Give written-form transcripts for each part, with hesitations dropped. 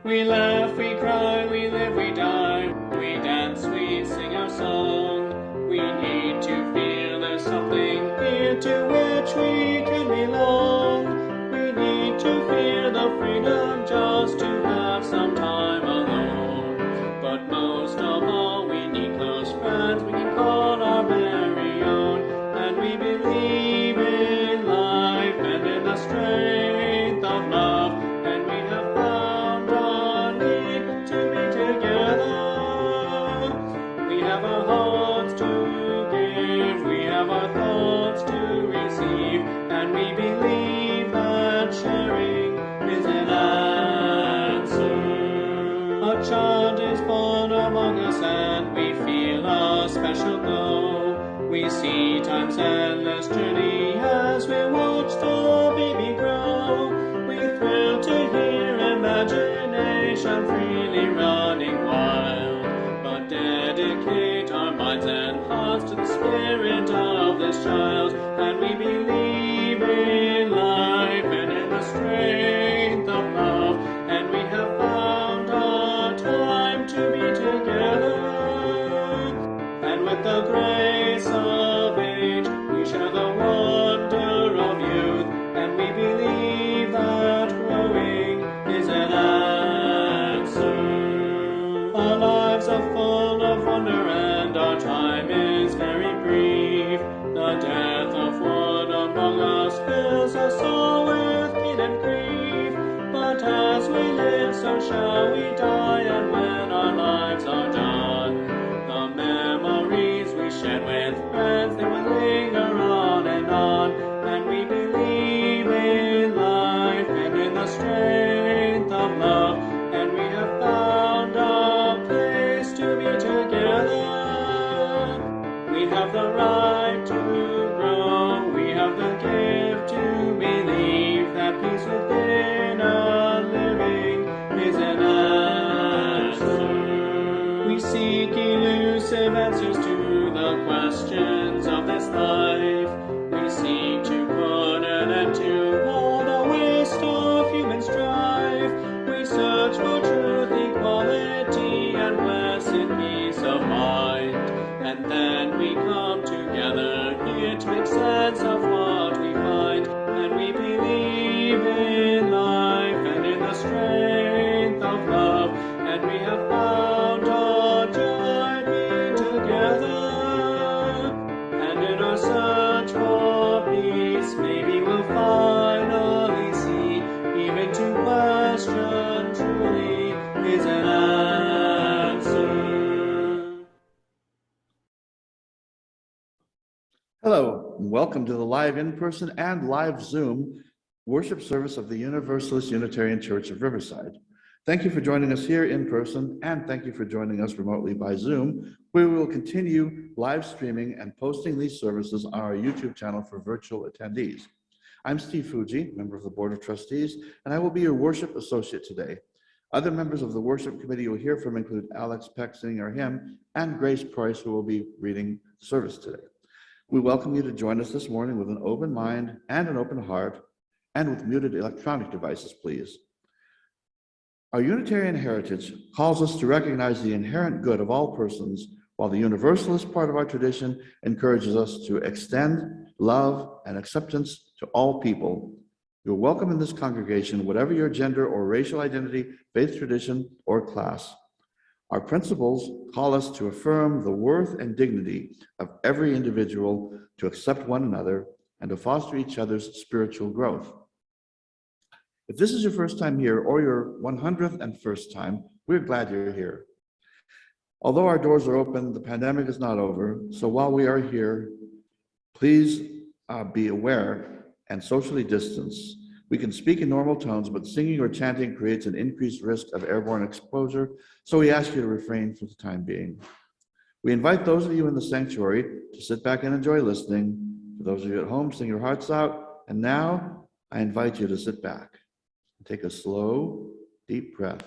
We laugh, we cry, we live, we die. We dance, we sing our song. We need to feel there's something here to which we can belong. We need to feel the freedom just to have some time alone. But most of all, we need close friends we can call our very own. And we believe in life and in the strength of love. And we have found our need to be together. We have our hearts to give, we have our thoughts to receive, and we believe that sharing is an answer. A child is born among us and we feel a special glow. We see time's endless journey as we watch the baby grow. We thrill to hear imagination freely running wild, but dedicate our minds and hearts to the spirit of this child. And we believe in life and in the strength of love, and we have found our time to be together. And with the grace of age, we share the wonder of youth, and we believe that growing is an answer. Our lives are full of wonder, and our time is very brief. The death of one among us fills us all with pain and grief. But as we live, so shall we die, and when our lives are done, the memories we shared with friends, they will linger on, and we believe in life and in the strength of love, and we have found a place to be together. We have the right to grow, we have the gift to believe that peace within a living is an answer. We seek elusive answers to the questions of this life. We seek to put an end to all the waste of human strife. We search for truth, equality, and blessed peace of mind. And then we come together here to make sense of what we find. And we believe in life and in the strength of love. And we have found our joy being together. And in our search for peace, maybe we'll finally see, even to question truly is an answer. Hello, and welcome to the live in-person and live Zoom worship service of the Universalist Unitarian Church of Riverside. Thank you for joining us here in person, and thank you for joining us remotely by Zoom, where we will continue live streaming and posting these services on our YouTube channel for virtual attendees. I'm Steve Fuji, member of the Board of Trustees, and I will be your worship associate today. Other members of the worship committee you'll hear from include Alex Peck singing our hymn, and Grace Price, who will be reading the service today. We welcome you to join us this morning with an open mind and an open heart, and with muted electronic devices, please. Our Unitarian heritage calls us to recognize the inherent good of all persons, while the Universalist part of our tradition encourages us to extend love and acceptance to all people. You're welcome in this congregation, whatever your gender or racial identity, faith tradition, or class. Our principles call us to affirm the worth and dignity of every individual, to accept one another, and to foster each other's spiritual growth. If this is your first time here, or your 100th and first time, we're glad you're here. Although our doors are open, the pandemic is not over, so while we are here, please be aware and socially distance. We can speak in normal tones, but singing or chanting creates an increased risk of airborne exposure, so we ask you to refrain for the time being. We invite those of you in the sanctuary to sit back and enjoy listening. For those of you at home, sing your hearts out. And now I invite you to sit back and take a slow, deep breath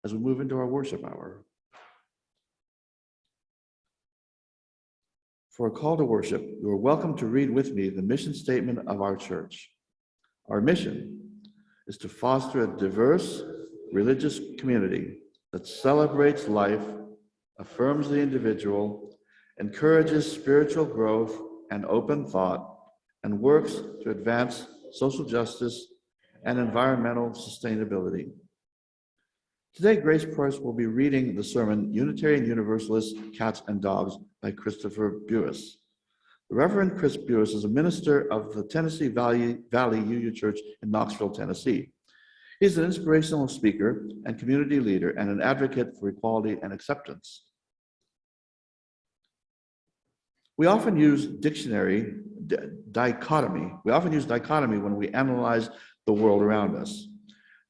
as we move into our worship hour. For a call to worship, you are welcome to read with me the mission statement of our church. Our mission is to foster a diverse, religious community that celebrates life, affirms the individual, encourages spiritual growth and open thought, and works to advance social justice and environmental sustainability. Today, Grace Price will be reading the sermon, Unitarian Universalists, Cats and Dogs by Christopher Buis. The Reverend Chris Buis is a minister of the Tennessee Valley UU Church in Knoxville, Tennessee. He's an inspirational speaker and community leader and an advocate for equality and acceptance. We often use dichotomy. We often use dichotomy when we analyze the world around us.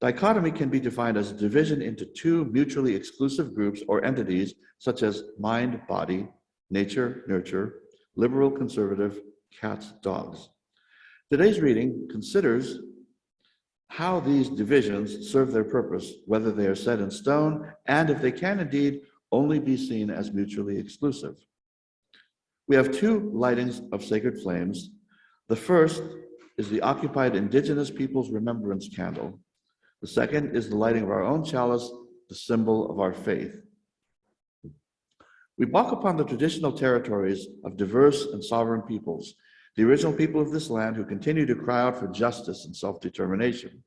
Dichotomy can be defined as a division into two mutually exclusive groups or entities, such as mind, body, nature, nurture, liberal, conservative, cats, dogs. Today's reading considers how these divisions serve their purpose, whether they are set in stone, and if they can indeed only be seen as mutually exclusive. We have two lightings of sacred flames. The first is the occupied Indigenous Peoples Remembrance Candle. The second is the lighting of our own chalice, the symbol of our faith. We walk upon the traditional territories of diverse and sovereign peoples, the original people of this land who continue to cry out for justice and self-determination.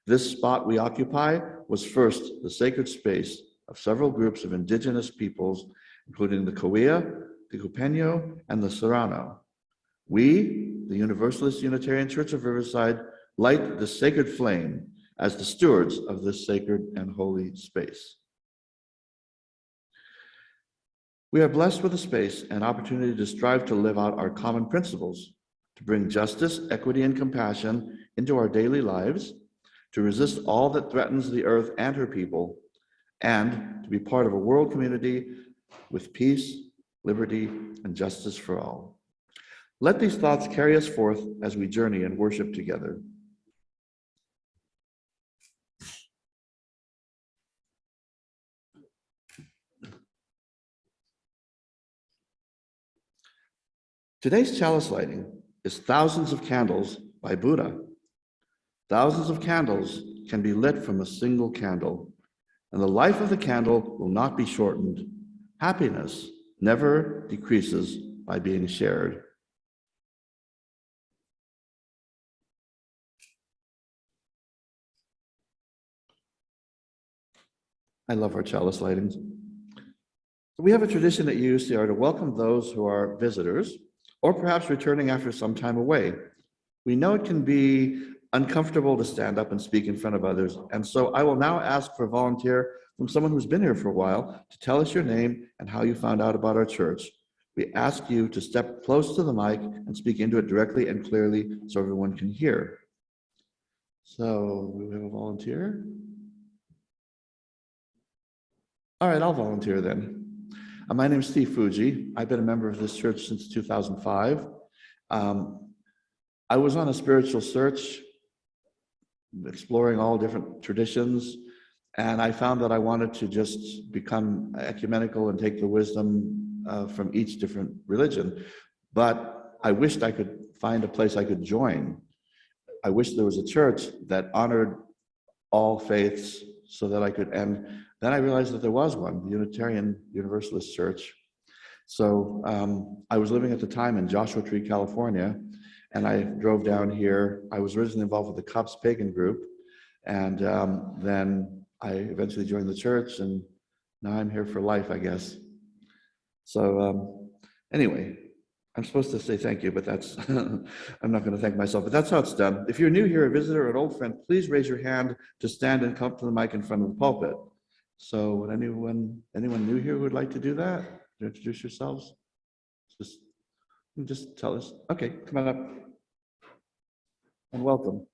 This spot we occupy was first the sacred space of several groups of indigenous peoples, including the Cahuilla, the Cupeño, and the Serrano. We, the Universalist Unitarian Church of Riverside, light the sacred flame as the stewards of this sacred and holy space. We are blessed with a space and opportunity to strive to live out our common principles, to bring justice, equity, and compassion into our daily lives, to resist all that threatens the earth and her people, and to be part of a world community with peace, liberty, and justice for all. Let these thoughts carry us forth as we journey and worship together. Today's chalice lighting is Thousands of Candles by Buddha. Thousands of candles can be lit from a single candle, and the life of the candle will not be shortened. Happiness never decreases by being shared. I love our chalice lightings. We have a tradition at UCR to welcome those who are visitors or perhaps returning after some time away. We know it can be uncomfortable to stand up and speak in front of others, and so I will now ask for a volunteer from someone who's been here for a while to tell us your name and how you found out about our church. We ask you to step close to the mic and speak into it directly and clearly so everyone can hear. So, we have a volunteer? All right, I'll volunteer then. My name is Steve Fuji. I've been a member of this church since 2005. I was on a spiritual search, exploring all different traditions, and I found that I wanted to just become ecumenical and take the wisdom from each different religion. But I wished I could find a place I could join. I wish there was a church that honored all faiths so that I could, and then I realized that there was one, the Unitarian Universalist Church. So I was living at the time in Joshua Tree, California, and I drove down here. I was originally involved with the Copts Pagan group, and then I eventually joined the church, and now I'm here for life, I guess. So anyway, I'm supposed to say thank you, but that's, I'm not going to thank myself, but that's how it's done. If you're new here, a visitor or an old friend, please raise your hand to stand and come to the mic in front of the pulpit. So would anyone new here who would like to do that? To introduce yourselves? Just tell us. Okay, come on up. And welcome.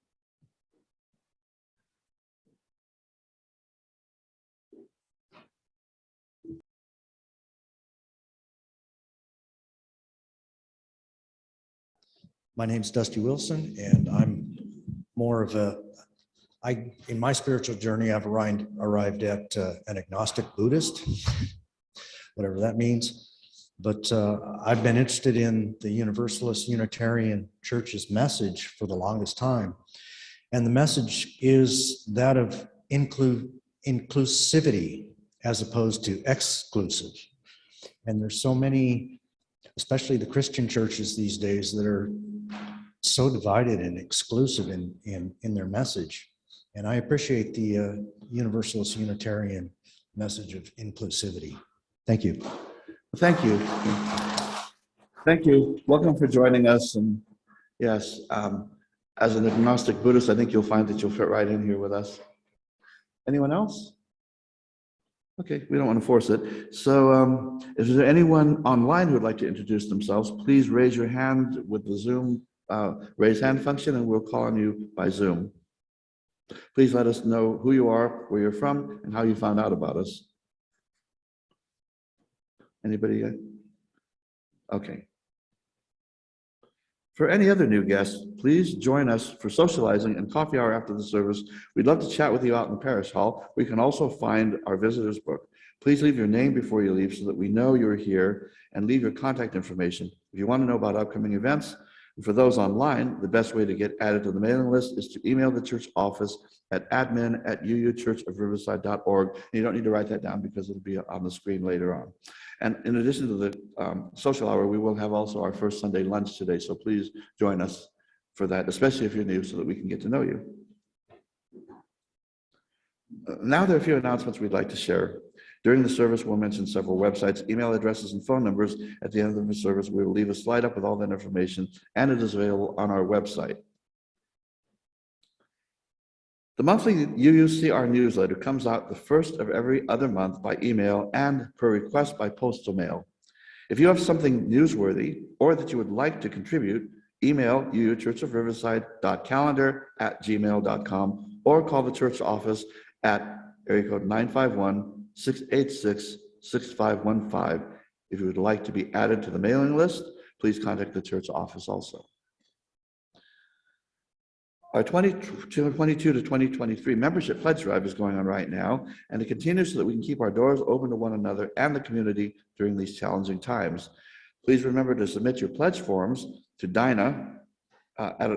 My name's Dusty Wilson, and I'm more of in my spiritual journey, I've arrived at an agnostic Buddhist, whatever that means. But I've been interested in the Universalist Unitarian Church's message for the longest time. And the message is that of inclusivity as opposed to exclusive. And there's so many, especially the Christian churches these days, that are so divided and exclusive in their message. And I appreciate the Universalist Unitarian message of inclusivity. Thank you. Thank you. Thank you. Welcome for joining us. And yes, as an agnostic Buddhist, I think you'll find that you'll fit right in here with us. Anyone else? Okay, we don't want to force it. So is there anyone online who would like to introduce themselves? Please raise your hand with the Zoom raise hand function, and we'll call on you by Zoom. Please let us know who you are, where you're from, and how you found out about us. Anybody? Okay. For any other new guests, please join us for socializing and coffee hour after the service. We'd love to chat with you out in the parish hall. We can also find our visitors book. Please leave your name before you leave so that we know you're here, and leave your contact information. If you want to know about upcoming events, and for those online, the best way to get added to the mailing list is to email the church office at admin@uuchurchofriverside.org. You don't need to write that down because it'll be on the screen later on. And in addition to the social hour, we will have also our first Sunday lunch today. So please join us for that, especially if you're new, so that we can get to know you. Now there are a few announcements we'd like to share. During the service, we'll mention several websites, email addresses, and phone numbers. At the end of the service, we will leave a slide up with all that information, and it is available on our website. The monthly UUCR newsletter comes out the first of every other month by email and per request by postal mail. If you have something newsworthy or that you would like to contribute, email uuchurchofriverside.calendar@gmail.com or call the church office at area code 951-686-6515. If you would like to be added to the mailing list, please contact the church office also. Our 2022 to 2023 membership pledge drive is going on right now, and it continues so that we can keep our doors open to one another and the community during these challenging times. Please remember to submit your pledge forms to Dinah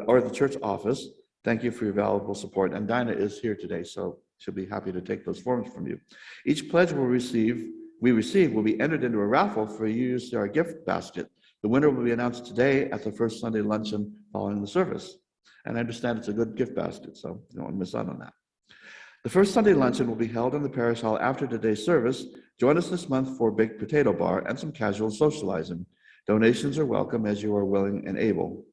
or the church office. Thank you for your valuable support. And Dinah is here today, so she'll be happy to take those forms from you. Each pledge we receive will be entered into a raffle for a UUCR gift basket. The winner will be announced today at the first Sunday luncheon following the service. And I understand it's a good gift basket, so you don't want to miss out on that. The first Sunday luncheon will be held in the parish hall after today's service. Join us this month for a baked potato bar and some casual socializing. Donations are welcome as you are willing and able.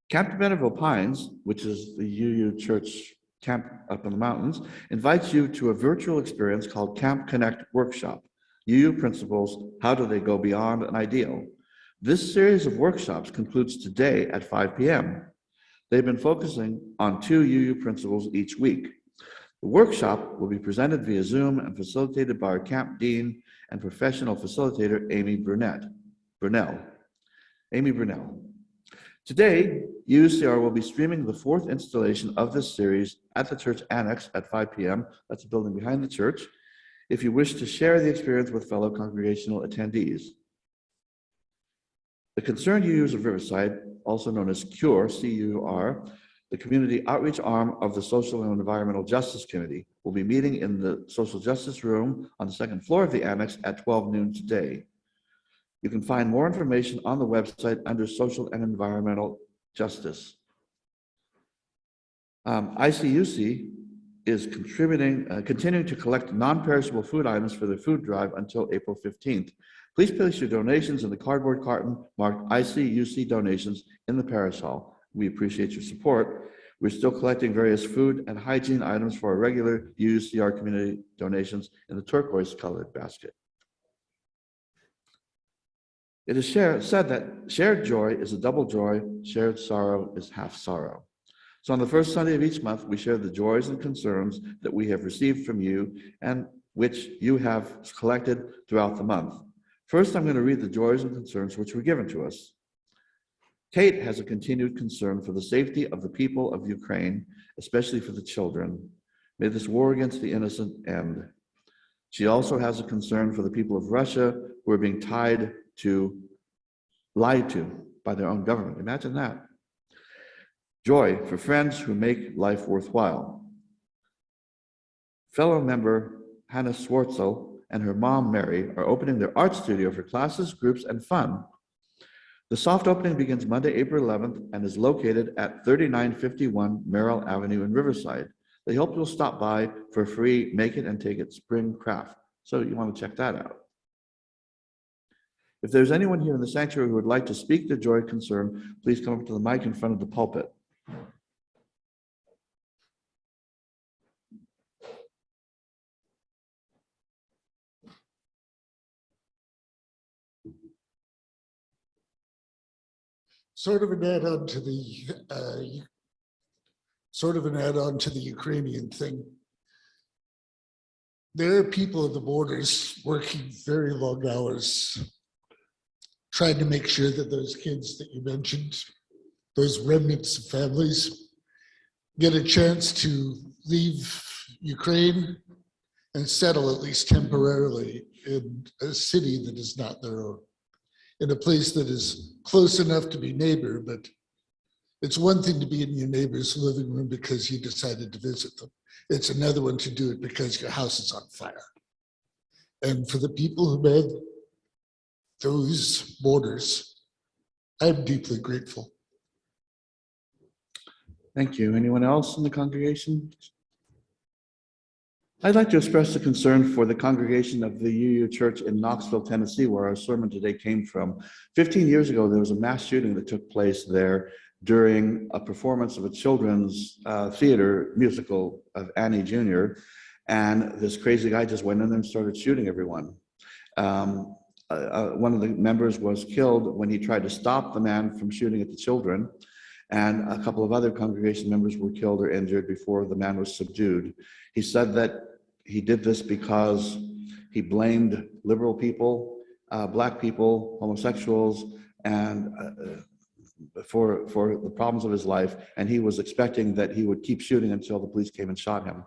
Camp Bentonville Pines, which is the UU Church camp up in the mountains, invites you to a virtual experience called Camp Connect Workshop. UU Principles, How Do They Go Beyond an Ideal? This series of workshops concludes today at 5 p.m. They've been focusing on 2 UU principles each week. The workshop will be presented via Zoom and facilitated by our camp dean and professional facilitator, Amy Brunell. Today, UUCR will be streaming the 4th installation of this series at the church annex at 5 p.m. That's the building behind the church, if you wish to share the experience with fellow congregational attendees. The Concerned UUs of Riverside, also known as CURE, C-U-R, the community outreach arm of the Social and Environmental Justice Committee, will be meeting in the Social Justice Room on the 2nd floor of the annex at 12 noon today. You can find more information on the website under Social and Environmental Justice. ICUC is continuing to collect non-perishable food items for their food drive until April 15th. Please place your donations in the cardboard carton marked ICUC donations in the parish hall. We appreciate your support. We're still collecting various food and hygiene items for our regular UUCR community donations in the turquoise colored basket. It is said that shared joy is a double joy, shared sorrow is half sorrow. So on the first Sunday of each month, we share the joys and concerns that we have received from you and which you have collected throughout the month. First, I'm going to read the joys and concerns which were given to us. Kate has a continued concern for the safety of the people of Ukraine, especially for the children. May this war against the innocent end. She also has a concern for the people of Russia who are being lied to by their own government. Imagine that. Joy for friends who make life worthwhile. Fellow member Hannah Swartzel and her mom, Mary, are opening their art studio for classes, groups, and fun. The soft opening begins Monday, April 11th, and is located at 3951 Merrill Avenue in Riverside. They hope you'll stop by for a free Make It and Take It spring craft. So you want to check that out. If there's anyone here in the sanctuary who would like to speak their joy or concern, please come up to the mic in front of the pulpit. Sort of an add-on to the Ukrainian thing. There are people at the borders working very long hours, trying to make sure that those kids that you mentioned, those remnants of families, get a chance to leave Ukraine and settle, at least temporarily, in a city that is not their own, in a place that is close enough to be neighbor, but it's one thing to be in your neighbor's living room because you decided to visit them. It's another one to do it because your house is on fire. And for the people who made those borders, I'm deeply grateful. Thank you. Anyone else in the congregation? I'd like to express a concern for the congregation of the UU Church in Knoxville, Tennessee, where our sermon today came from. 15 years ago, there was a mass shooting that took place there during a performance of a children's theater musical of Annie Jr. And this crazy guy just went in there and started shooting everyone. One of the members was killed when he tried to stop the man from shooting at the children. And a couple of other congregation members were killed or injured before the man was subdued. He said that he did this because he blamed liberal people, Black people, homosexuals, and for the problems of his life. And he was expecting that he would keep shooting until the police came and shot him.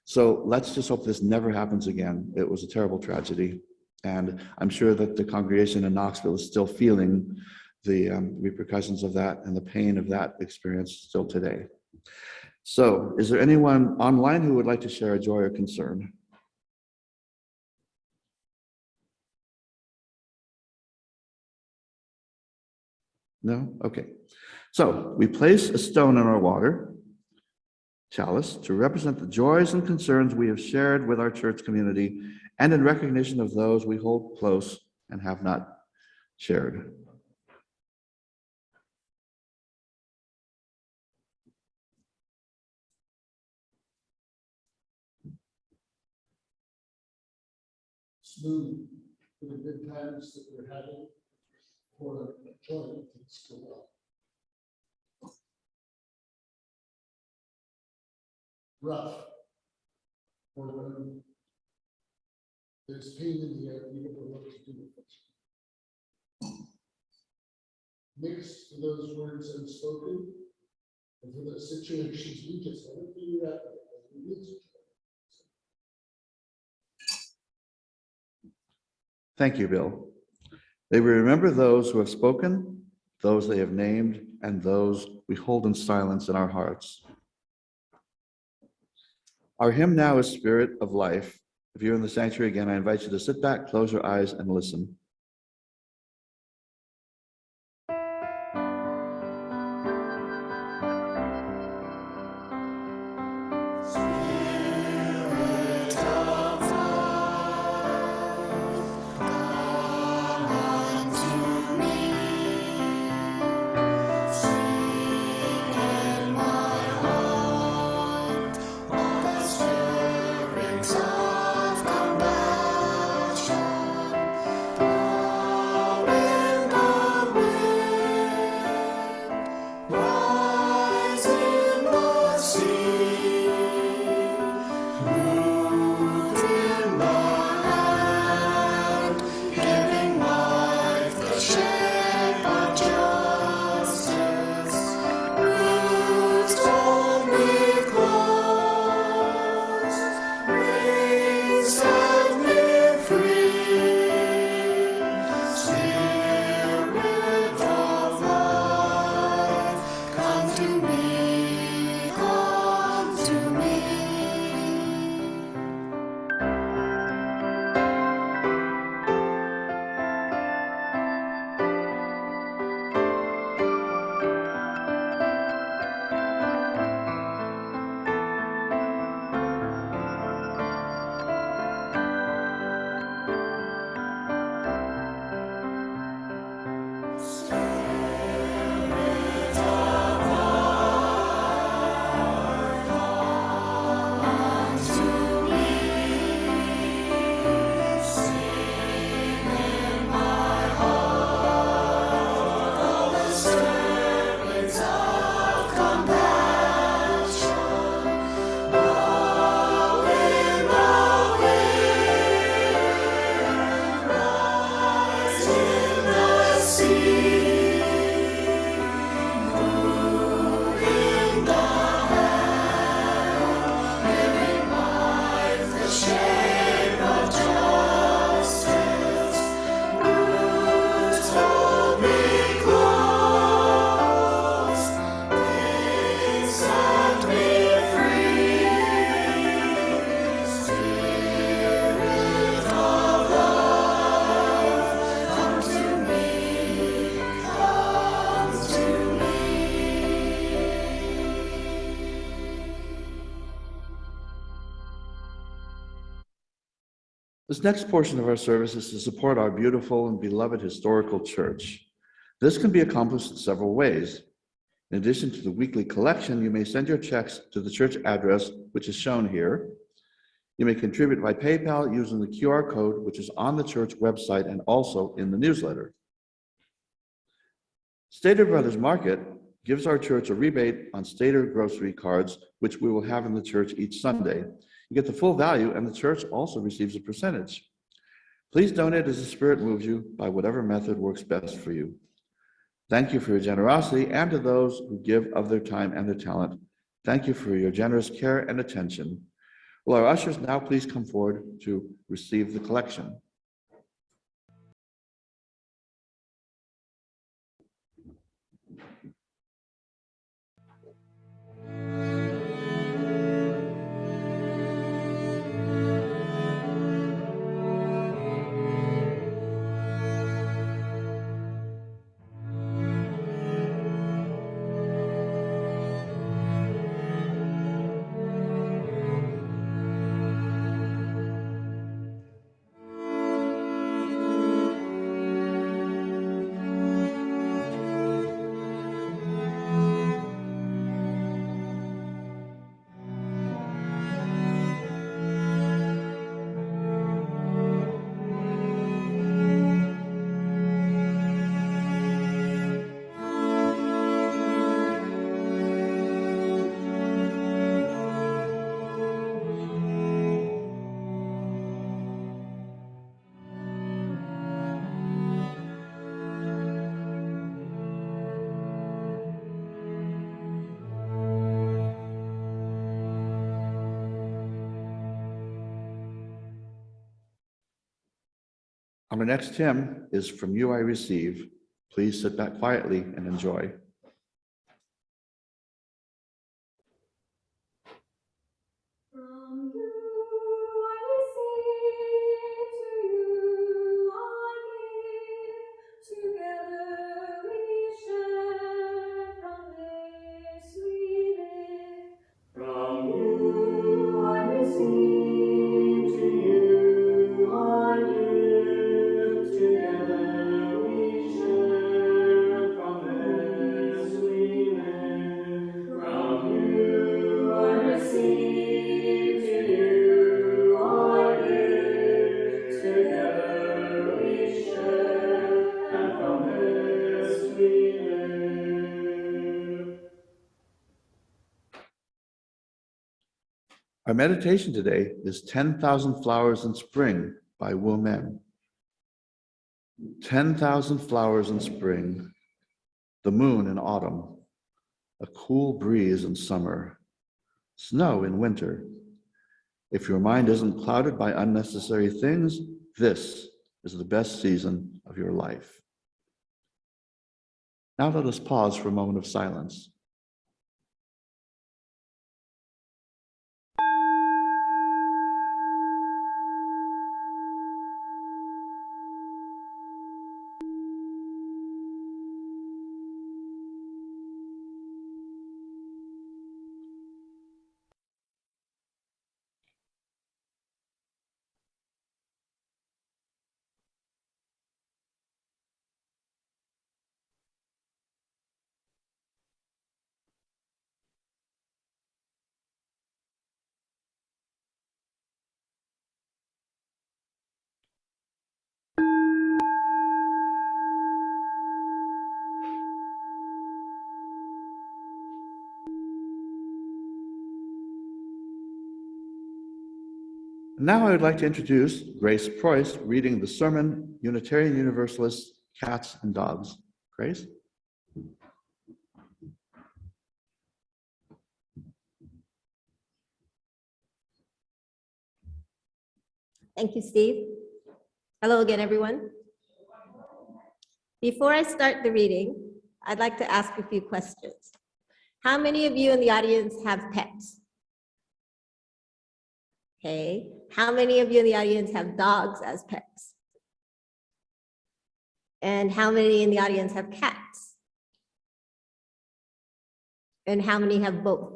So let's just hope this never happens again. It was a terrible tragedy. And I'm sure that the congregation in Knoxville is still feeling the repercussions of that and the pain of that experience still today. So is there anyone online who would like to share a joy or concern? No? Okay. So we place a stone in our water chalice to represent the joys and concerns we have shared with our church community and in recognition of those we hold close and have not shared. Smooth for the good times that we're having, for joy things go well. Rough for when there's pain in the air, we don't know what to do with it. Mixed for those words unspoken, and for those situations we just want to figure out as we need to. Thank you, Bill. May we remember those who have spoken, those they have named, and those we hold in silence in our hearts. Our hymn now is Spirit of Life. If you're in the sanctuary again, I invite you to sit back, close your eyes, and listen. Of compassion. This next portion of our service is to support our beautiful and beloved historical church. This can be accomplished in several ways. In addition to the weekly collection, you may send your checks to the church address, which is shown here. You may contribute by PayPal using the QR code, which is on the church website and also in the newsletter. Stater Brothers Market gives our church a rebate on Stater grocery cards, which we will have in the church each Sunday. You get the full value, and the church also receives a percentage. Please donate as the Spirit moves you by whatever method works best for you. Thank you for your generosity, and to those who give of their time and their talent. Thank you for your generous care and attention. Will our ushers now please come forward to receive the collection? Our next hymn is From You I Receive. Please sit back quietly and enjoy. From you I receive, to you I give, together we share, from this we live. From you I receive, to you I give, together we share, from this we live. From you I receive, to you I give, together we share, and from this we live. Our meditation today is 10,000 Flowers in Spring by Wu Men. 10,000 flowers in spring, the moon in autumn, a cool breeze in summer, snow in winter. If your mind isn't clouded by unnecessary things, this is the best season of your life. Now let us pause for a moment of silence. Now I would like to introduce Grace Preuss reading the sermon, Unitarian Universalists, Cats and Dogs. Grace? Thank you, Steve. Hello again, everyone. Before I start the reading, I'd like to ask a few questions. How many of you in the audience have pets? Okay. How many of you in the audience have dogs as pets? And how many in the audience have cats? And how many have both?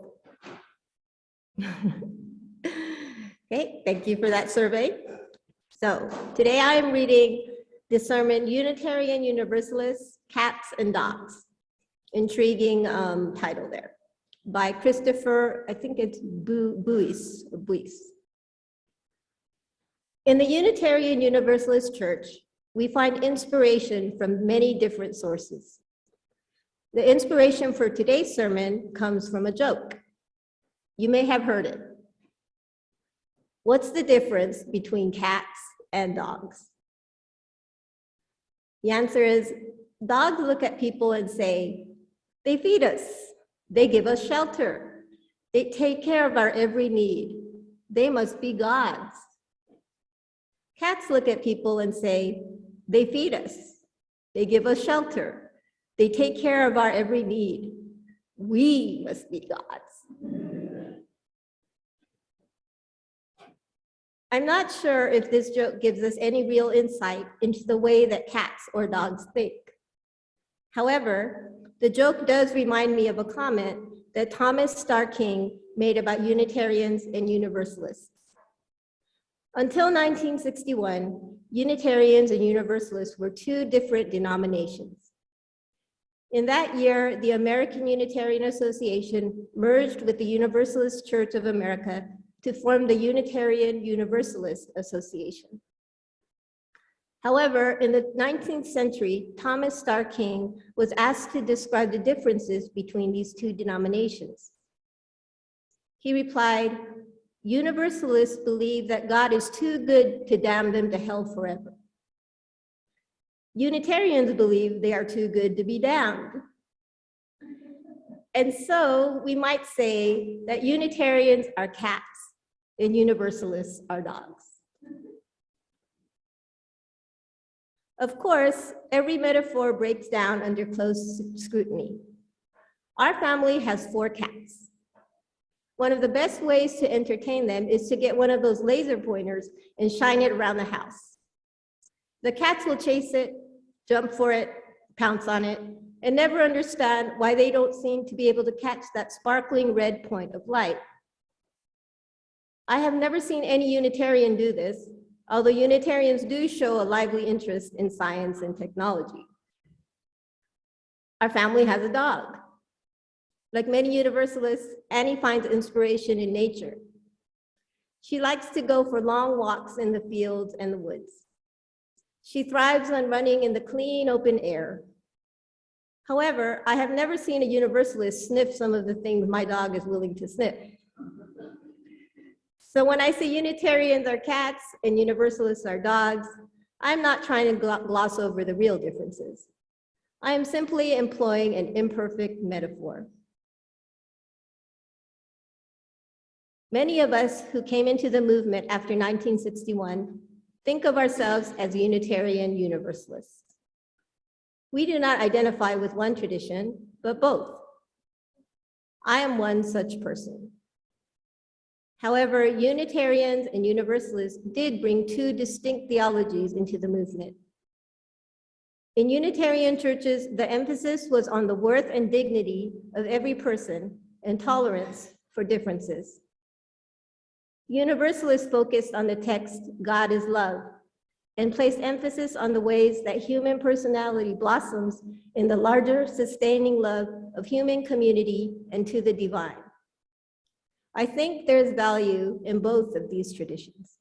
Okay, thank you for that survey. So today I am reading the sermon Unitarian Universalists, Cats and Dogs. Intriguing title there, by Christopher, I think it's Buis. In the Unitarian Universalist Church, we find inspiration from many different sources. The inspiration for today's sermon comes from a joke. You may have heard it. What's the difference between cats and dogs? The answer is, dogs look at people and say, they feed us, they give us shelter, they take care of our every need, they must be gods. Cats look at people and say, they feed us, they give us shelter, they take care of our every need, we must be gods. I'm not sure if this joke gives us any real insight into the way that cats or dogs think. However, the joke does remind me of a comment that Thomas Starr King made about Unitarians and Universalists. Until 1961, Unitarians and Universalists were two different denominations. In that year, the American Unitarian Association merged with the Universalist Church of America to form the Unitarian Universalist Association. However, in the 19th century, Thomas Starr King was asked to describe the differences between these two denominations. He replied, Universalists believe that God is too good to damn them to hell forever. Unitarians believe they are too good to be damned. And so we might say that Unitarians are cats and Universalists are dogs. Of course, every metaphor breaks down under close scrutiny. Our family has 4 cats. One of the best ways to entertain them is to get one of those laser pointers and shine it around the house. The cats will chase it, jump for it, pounce on it, and never understand why they don't seem to be able to catch that sparkling red point of light. I have never seen any Unitarian do this, although Unitarians do show a lively interest in science and technology. Our family has a dog. Like many Universalists, Annie finds inspiration in nature. She likes to go for long walks in the fields and the woods. She thrives on running in the clean, open air. However, I have never seen a Universalist sniff some of the things my dog is willing to sniff. So when I say Unitarians are cats and Universalists are dogs, I'm not trying to gloss over the real differences. I am simply employing an imperfect metaphor. Many of us who came into the movement after 1961 think of ourselves as Unitarian Universalists. We do not identify with one tradition, but both. I am one such person. However, Unitarians and Universalists did bring 2 distinct theologies into the movement. In Unitarian churches, the emphasis was on the worth and dignity of every person and tolerance for differences. Universalists focused on the text, God is love, and placed emphasis on the ways that human personality blossoms in the larger, sustaining love of human community and to the divine. I think there's value in both of these traditions.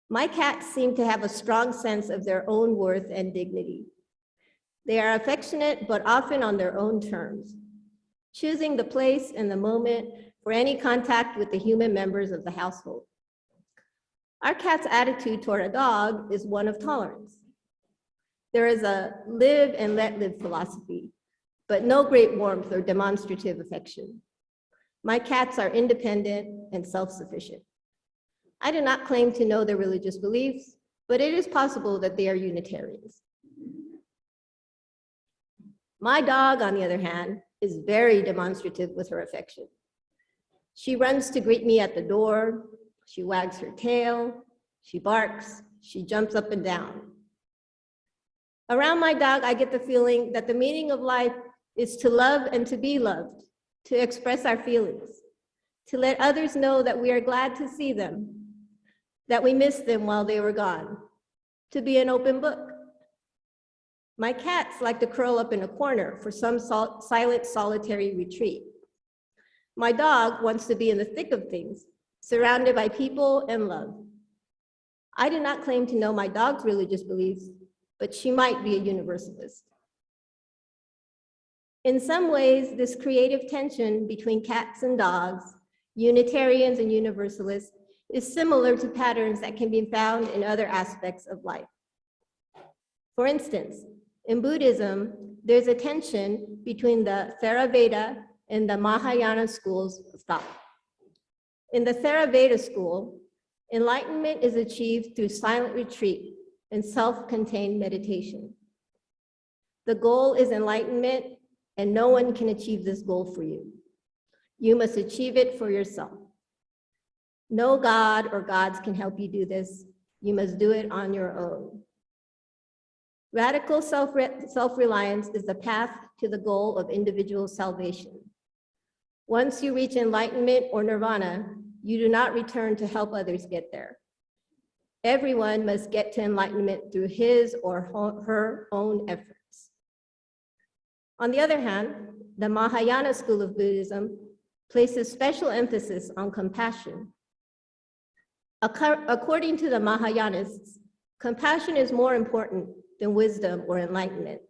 My cats seem to have a strong sense of their own worth and dignity. They are affectionate, but often on their own terms, choosing the place and the moment for any contact with the human members of the household. Our cat's attitude toward a dog is one of tolerance. There is a live and let live philosophy, but no great warmth or demonstrative affection. My cats are independent and self-sufficient. I do not claim to know their religious beliefs, but it is possible that they are Unitarians. My dog, on the other hand, is very demonstrative with her affection. She runs to greet me at the door, she wags her tail, she barks, she jumps up and down. Around my dog, I get the feeling that the meaning of life is to love and to be loved, to express our feelings, to let others know that we are glad to see them, that we missed them while they were gone, to be an open book. My cats like to curl up in a corner for some silent, solitary retreat. My dog wants to be in the thick of things, surrounded by people and love. I do not claim to know my dog's religious beliefs, but she might be a Universalist. In some ways, this creative tension between cats and dogs, Unitarians and Universalists, is similar to patterns that can be found in other aspects of life. For instance, in Buddhism, there's a tension between the Theravada and the Mahayana schools of thought. In the Theravada school, enlightenment is achieved through silent retreat and self-contained meditation. The goal is enlightenment, and no one can achieve this goal for you. You must achieve it for yourself. No God or gods can help you do this. You must do it on your own. Radical self-reliance is the path to the goal of individual salvation. Once you reach enlightenment or nirvana, you do not return to help others get there. Everyone must get to enlightenment through his or her own efforts. On the other hand, the Mahayana school of Buddhism places special emphasis on compassion. According to the Mahayanists, compassion is more important than wisdom or enlightenment.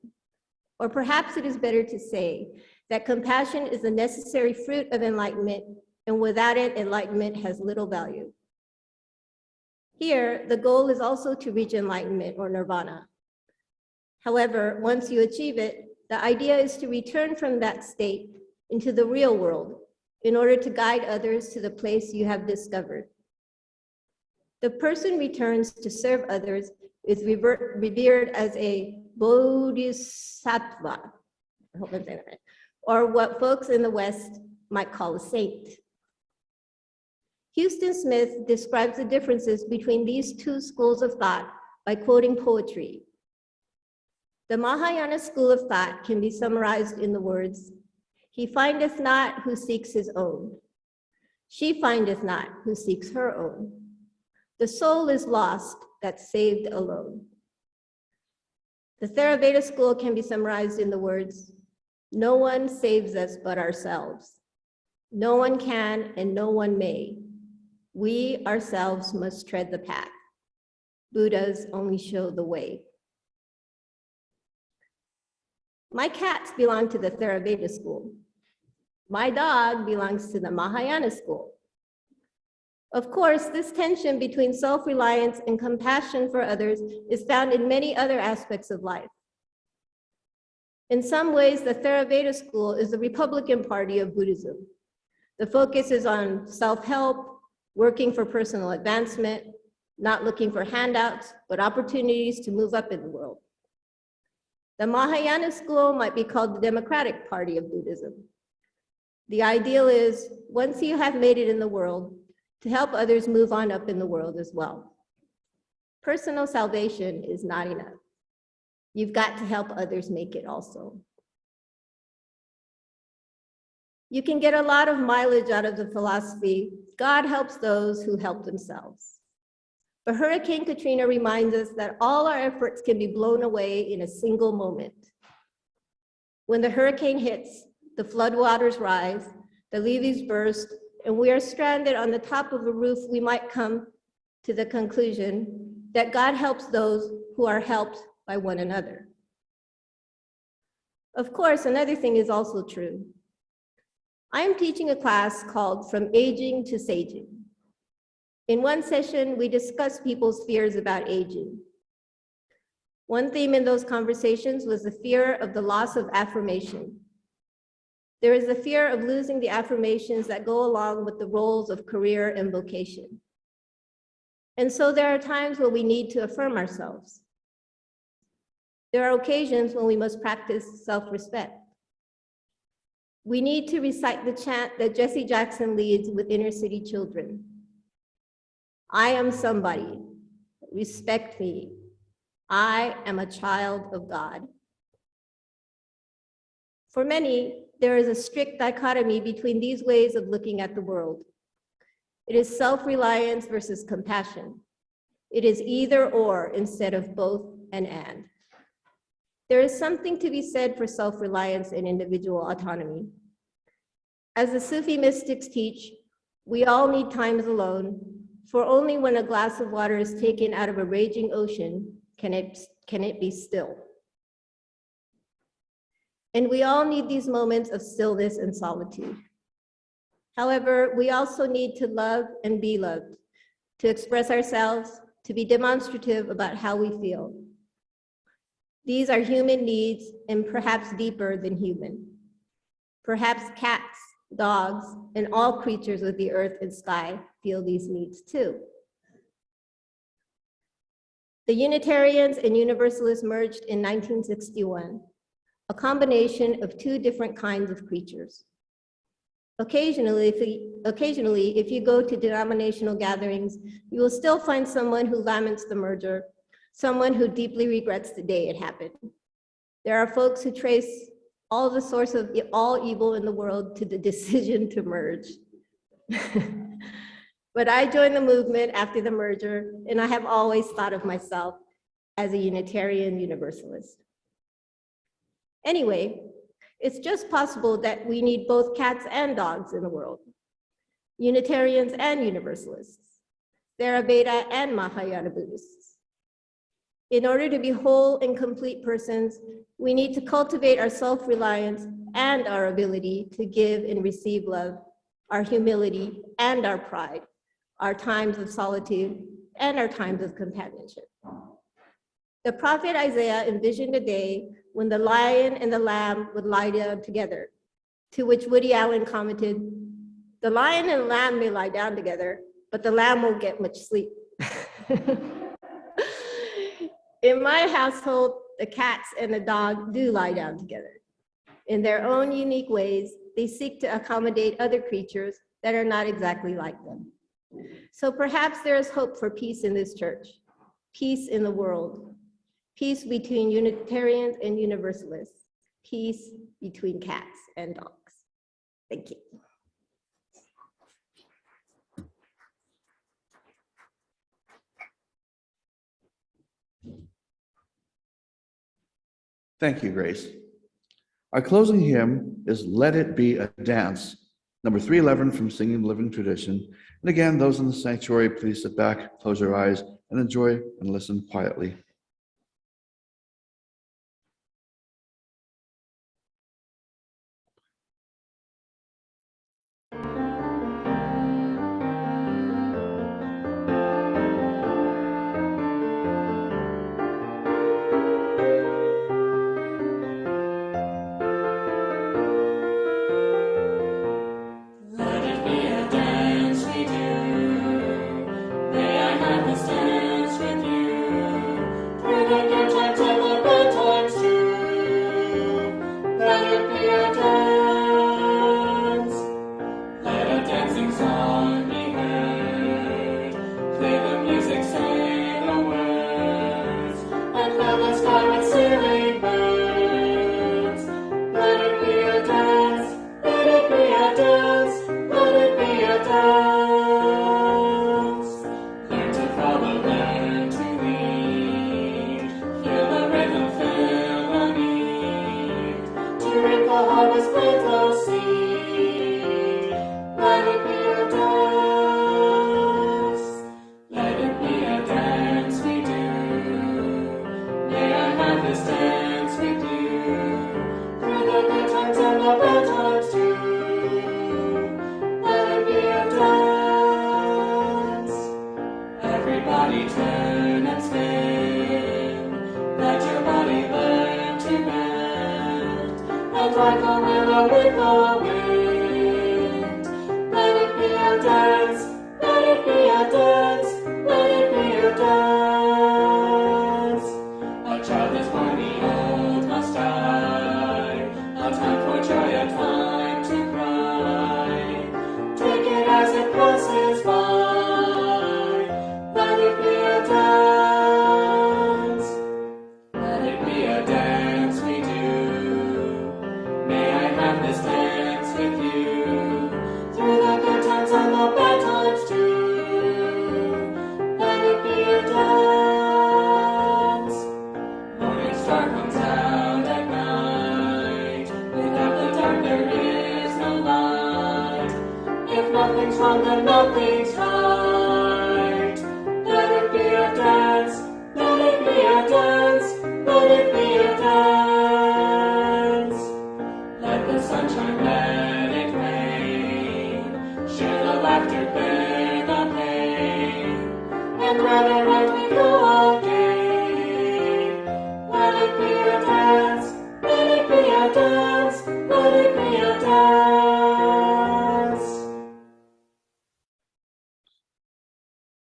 Or perhaps it is better to say that compassion is a necessary fruit of enlightenment, and without it, enlightenment has little value. Here, the goal is also to reach enlightenment or nirvana. However, once you achieve it, the idea is to return from that state into the real world in order to guide others to the place you have discovered. The person returns to serve others is revered as a bodhisattva, I hope I'm saying that right, or what folks in the West might call a saint. Houston Smith describes the differences between these two schools of thought by quoting poetry. The Mahayana school of thought can be summarized in the words, "He findeth not who seeks his own. She findeth not who seeks her own. The soul is lost that's saved alone." The Theravada school can be summarized in the words, "No one saves us but ourselves. No one can and no one may. We ourselves must tread the path. Buddhas only show the way." My cats belong to the Theravada school. My dog belongs to the Mahayana school. Of course, this tension between self-reliance and compassion for others is found in many other aspects of life. In some ways, the Theravada school is the Republican Party of Buddhism. The focus is on self-help, working for personal advancement, not looking for handouts, but opportunities to move up in the world. The Mahayana school might be called the Democratic Party of Buddhism. The ideal is, once you have made it in the world, to help others move on up in the world as well. Personal salvation is not enough. You've got to help others make it also. You can get a lot of mileage out of the philosophy, God helps those who help themselves. But Hurricane Katrina reminds us that all our efforts can be blown away in a single moment. When the hurricane hits, the floodwaters rise, the levees burst, and we are stranded on the top of a roof, we might come to the conclusion that God helps those who are helped by one another. Of course, another thing is also true. I am teaching a class called From Aging to Saging. In one session, we discussed people's fears about aging. One theme in those conversations was the fear of the loss of affirmation. There is the fear of losing the affirmations that go along with the roles of career and vocation. And so there are times where we need to affirm ourselves. There are occasions when we must practice self-respect. We need to recite the chant that Jesse Jackson leads with inner city children. I am somebody, respect me. I am a child of God. For many, there is a strict dichotomy between these ways of looking at the world. It is self-reliance versus compassion, It is either or instead of both and. There is something to be said for self-reliance and individual autonomy. As the Sufi mystics teach, we all need times alone, for only when a glass of water is taken out of a raging ocean can it be still. And we all need these moments of stillness and solitude. However, we also need to love and be loved, to express ourselves, to be demonstrative about how we feel. These are human needs and perhaps deeper than human. Perhaps cats, dogs, and all creatures of the earth and sky feel these needs too. The Unitarians and Universalists merged in 1961, a combination of two different kinds of creatures. Occasionally, if you go to denominational gatherings, you will still find someone who laments the merger, someone who deeply regrets the day it happened. There are folks who trace all the source of all evil in the world to the decision to merge. But I joined the movement after the merger, and I have always thought of myself as a Unitarian Universalist. Anyway, it's just possible that we need both cats and dogs in the world, Unitarians and Universalists, Theravada and Mahayana Buddhists. In order to be whole and complete persons, we need to cultivate our self-reliance and our ability to give and receive love, our humility and our pride, our times of solitude and our times of companionship. The prophet Isaiah envisioned a day when the lion and the lamb would lie down together, to which Woody Allen commented, "The lion and the lamb may lie down together, but the lamb won't get much sleep." In my household, the cats and the dog do lie down together. In their own unique ways, they seek to accommodate other creatures that are not exactly like them. So perhaps there is hope for peace in this church, peace in the world, peace between Unitarians and Universalists, peace between cats and dogs. Thank you. Thank you, Grace. Our closing hymn is Let It Be a Dance, number 311 from Singing Living Tradition. And again, those in the sanctuary, please sit back, close your eyes, and enjoy and listen quietly. Let it be a dance we do. May I have this dance with you. Through the good times and the bad times too. Let it be a dance. Let a dancing song be heard. Play the music, say the words, and fill the sky with sailing birds. Let it be a dance. Let it be a dance. Let it be a dance. Learn to follow, learn to lead. Feel the rhythm, feel the need. To reap the harvest, plant the seed. Let it be a dance. Let it be a dance we do. May I have this dance with you. Through the good times and the bad times too. Let it be a dance. Everybody turn and spin. Let your body learn to bend. And like a willow with the wind. Let it be a dance. Let it be a dance. Let it be a dance. A child is born, the old must die. A time for joy, a time to cry. Take it as it passes by. Let it be a dance. Let it be a dance we do. May I have this dance with you. a dance, let it be a dance.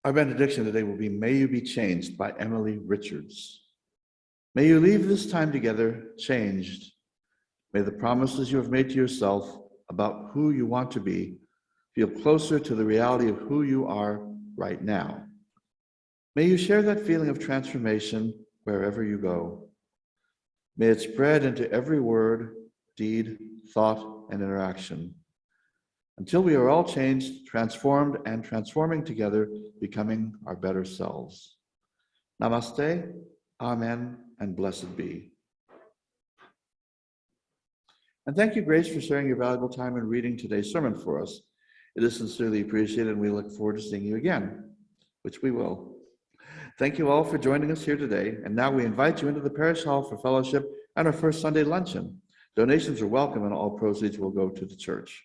Our benediction today will be May You Be Changed by Emily Richards. May you leave this time together changed. May the promises you have made to yourself about who you want to be feel closer to the reality of who you are right now. May you share that feeling of transformation wherever you go. May it spread into every word, deed, thought, and interaction, until we are all changed, transformed, and transforming together, becoming our better selves. Namaste, amen, and blessed be. And thank you, Grace, for sharing your valuable time in reading today's sermon for us. It is sincerely appreciated, and we look forward to seeing you again, which we will. Thank you all for joining us here today. And now we invite you into the parish hall for fellowship and our first Sunday luncheon. Donations are welcome, and all proceeds will go to the church.